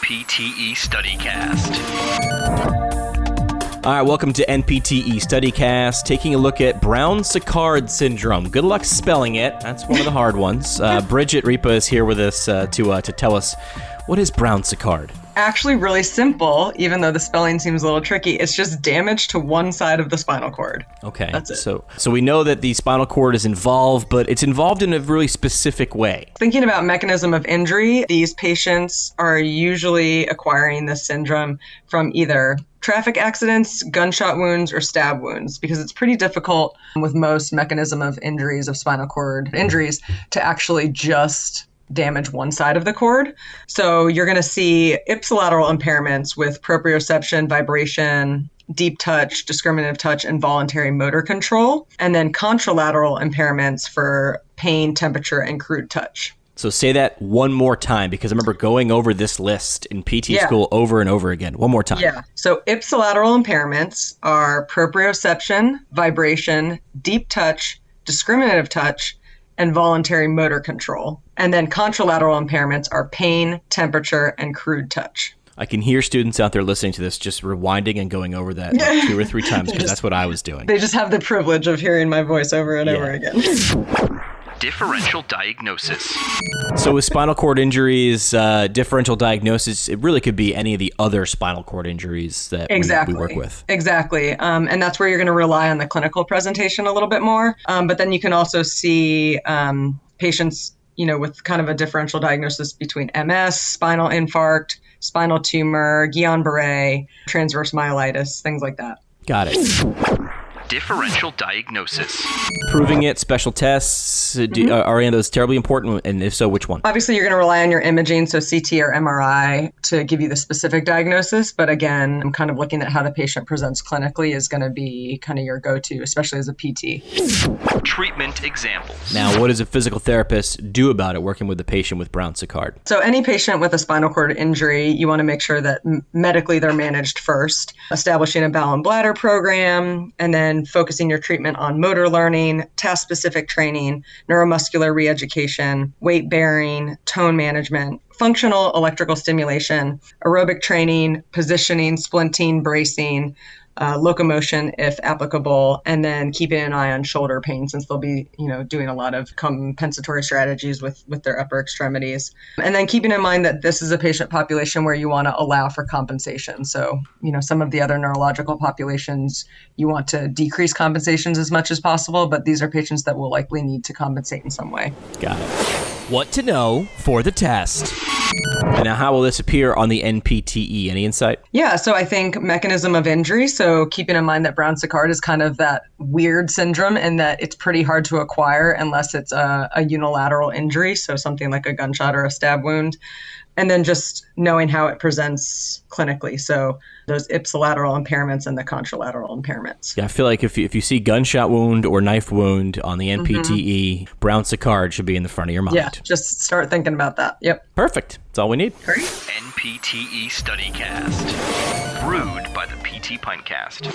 NPTE StudyCast. All right, welcome to NPTE StudyCast, taking a look at Brown-Sequard syndrome. Good luck spelling it. That's one of the hard ones. Bridget Ripa is here with us to tell us, what is Brown-Sequard? Actually really simple, even though the spelling seems a little tricky. It's just damage to one side of the spinal cord. Okay. That's it. So we know that the spinal cord is involved, but it's involved in a really specific way. Thinking about mechanism of injury, these patients are usually acquiring this syndrome from either traffic accidents, gunshot wounds, or stab wounds, because it's pretty difficult with most mechanism of injuries of spinal cord injuries to actually just damage one side of the cord. So you're going to see ipsilateral impairments with proprioception, vibration, deep touch, discriminative touch, and voluntary motor control. And then contralateral impairments for pain, temperature, and crude touch. So say that one more time, because I remember going over this list in PT school over and over again. One more time. Yeah. So ipsilateral impairments are proprioception, vibration, deep touch, discriminative touch, and voluntary motor control. And then contralateral impairments are pain, temperature, and crude touch. I can hear students out there listening to this just rewinding and going over that like 2 or 3 times, because that's what I was doing. They just have the privilege of hearing my voice over and over again. Differential diagnosis. So with spinal cord injuries, differential diagnosis, it really could be any of the other spinal cord injuries that we work with. Exactly. And that's where you're going to rely on the clinical presentation a little bit more. But then you can also see patients, with kind of a differential diagnosis between MS, spinal infarct, spinal tumor, Guillain-Barré, transverse myelitis, things like that. Got it. Differential diagnosis. Proving it, special tests, are any of those terribly important? And if so, which one? Obviously, you're going to rely on your imaging, so CT or MRI, to give you the specific diagnosis. But again, I'm kind of looking at how the patient presents clinically is going to be kind of your go-to, especially as a PT. Treatment examples. Now, what does a physical therapist do about it, working with the patient with Brown-Sequard? So any patient with a spinal cord injury, you want to make sure that medically they're managed first, establishing a bowel and bladder program, and then focusing your treatment on motor learning, task-specific training, neuromuscular re-education, weight bearing, tone management, functional electrical stimulation, aerobic training, positioning, splinting, bracing, locomotion if applicable, and then keeping an eye on shoulder pain since they'll be, doing a lot of compensatory strategies with their upper extremities. And then keeping in mind that this is a patient population where you want to allow for compensation. So, some of the other neurological populations, you want to decrease compensations as much as possible, but these are patients that will likely need to compensate in some way. Got it. What to know for the test. And now, how will this appear on the NPTE? Any insight? Yeah, so I think mechanism of injury. So keeping in mind that Brown-Sequard is kind of that weird syndrome in that it's pretty hard to acquire unless it's a unilateral injury. So something like a gunshot or a stab wound. And then just knowing how it presents clinically. So those ipsilateral impairments and the contralateral impairments. Yeah, I feel like if you see gunshot wound or knife wound on the NPTE, Brown-Sequard should be in the front of your mind. Yeah, just start thinking about that. Yep. Perfect. That's all we need. Great. NPTE StudyCast. Brewed by the PT Pintcast.